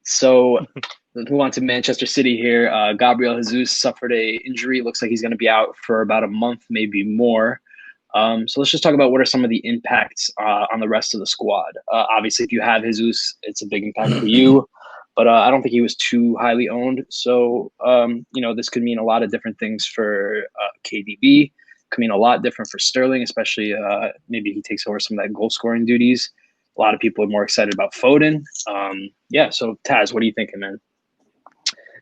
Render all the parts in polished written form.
So, who wants to Manchester City here? Gabriel Jesus suffered a injury. Looks like he's going to be out for about a month, maybe more. So let's just talk about what are some of the impacts on the rest of the squad. Obviously, if you have Jesus, it's a big impact for you, but I don't think he was too highly owned. So this could mean a lot of different things for KDB. Could mean a lot different for Sterling, especially maybe he takes over some of that goal scoring duties. A lot of people are more excited about Foden. Yeah, so Taz, what are you thinking, man?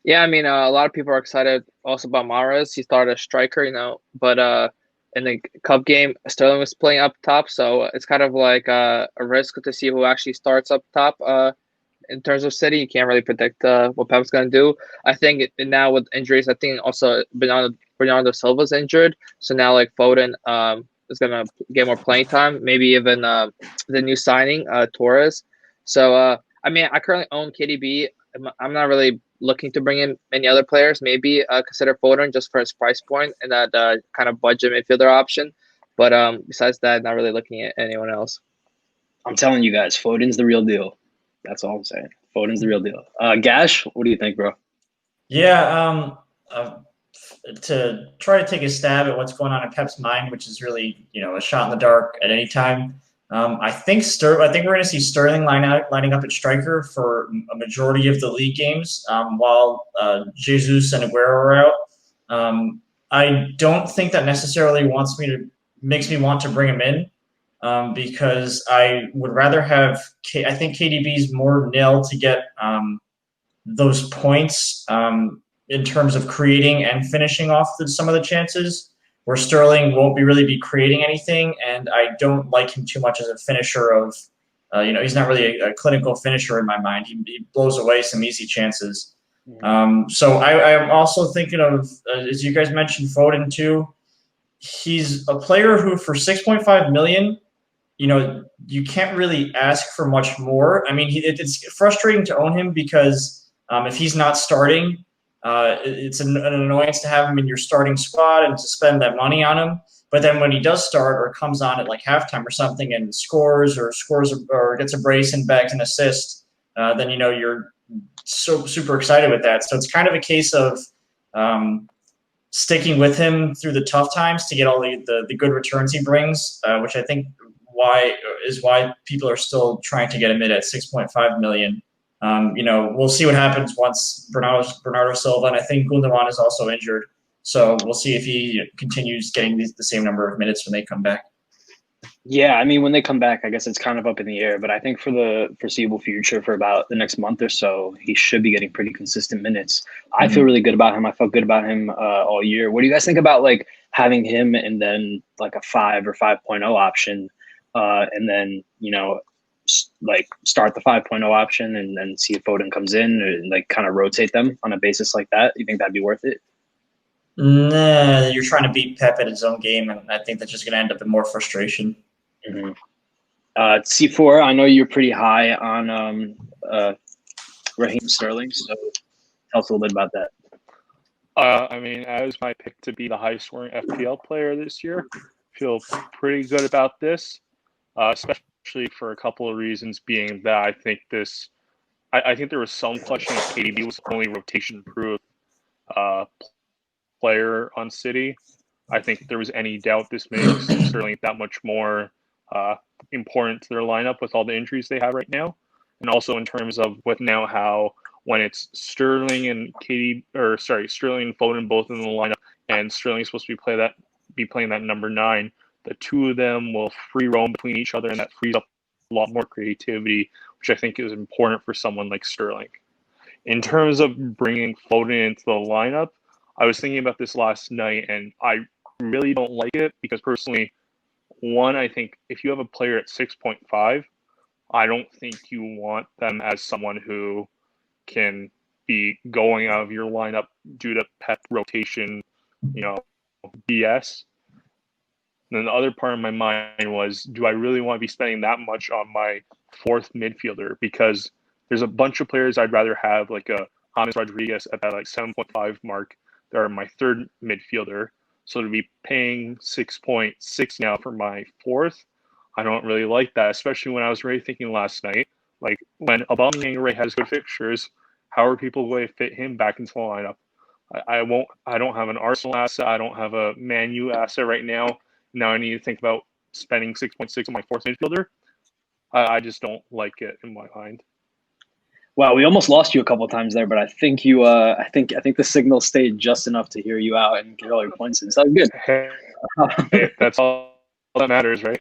Yeah, I mean, a lot of people are excited also about Mahrez. He started as striker, but in the cup game, Sterling was playing up top, so it's kind of like a risk to see who actually starts up top. In terms of City, you can't really predict what Pep's going to do. I think now with injuries, I think also Bernardo Silva's injured, so now like Foden is going to get more playing time. Maybe even the new signing Torres. So I mean, I currently own KDB. I'm not really looking to bring in many other players. Maybe consider Foden just for his price point and that kind of budget midfielder option. But besides that, not really looking at anyone else. I'm telling you guys, Foden's the real deal. That's all I'm saying. Foden's the real deal. Gash, what do you think, bro? Yeah, to try to take a stab at what's going on in Pep's mind, which is really a shot in the dark at any time. I think we're going to see Sterling lining up at striker for a majority of the league games, while Jesus and Aguero are out. I don't think that necessarily makes me want to bring him in, because I would rather have. I think KDB's more nailed to get those points, in terms of creating and finishing off some of the chances, where Sterling won't really be creating anything, and I don't like him too much as a finisher of, he's not really a clinical finisher in my mind. He blows away some easy chances. So I'm also thinking of, as you guys mentioned, Foden too. He's a player who, for 6.5 million, you can't really ask for much more. I mean, it's frustrating to own him because if he's not starting, it's an annoyance to have him in your starting squad and to spend that money on him. But then when he does start or comes on at like halftime or something and scores or gets a brace and bags an assist, then you're so super excited with that. So it's kind of a case of sticking with him through the tough times to get all the good returns he brings, which I think why people are still trying to get him in at 6.5 million. We'll see what happens once Bernardo Silva, and I think Gundogan is also injured. So we'll see if he continues getting the same number of minutes when they come back. Yeah, I mean, when they come back, I guess it's kind of up in the air. But I think for the foreseeable future, for about the next month or so, he should be getting pretty consistent minutes. I feel really good about him. I felt good about him all year. What do you guys think about like having him and then like a 5 or 5.0 option, and then like start the 5.0 option and then see if Foden comes in and like kind of rotate them on a basis like that? You think that'd be worth it? Nah, you're trying to beat Pep at his own game, and I think that's just going to end up in more frustration. Mm-hmm. C4, I know you're pretty high on Raheem Sterling, so tell us a little bit about that. I mean, as my pick to be the highest scoring FPL player this year, feel pretty good about this, especially for a couple of reasons. Being that I think I think there was some question if KDB was the only rotation-proof player on City. I think if there was any doubt, this makes Sterling that much more important to their lineup with all the injuries they have right now, and also in terms of with now how when it's Sterling and Sterling and Foden both in the lineup, and Sterling's supposed to be playing that number 9, the two of them will free roam between each other, and that frees up a lot more creativity, which I think is important for someone like Sterling. In terms of bringing Foden into the lineup, I was thinking about this last night, and I really don't like it because personally, one, I think if you have a player at 6.5, I don't think you want them as someone who can be going out of your lineup due to Pep rotation, BS. And then the other part of my mind was, do I really want to be spending that much on my 4th midfielder? Because there's a bunch of players I'd rather have, like a James Rodriguez at that like 7.5 mark. That are my 3rd midfielder. So to be paying 6.6 now for my 4th, I don't really like that, especially when I was really thinking last night Like when Aubameyang already has good fixtures, how are people going to fit him back into the lineup? I won't. I don't have an Arsenal asset. I don't have a Man U asset right now. Now I need to think about spending 6.6 on my fourth midfielder. I just don't like it in my mind. Wow, we almost lost you a couple of times there, but I think you I think the signal stayed just enough to hear you out and get all your points in. So good. Hey, that's all that matters, right?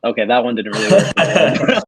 Okay, that one didn't really work.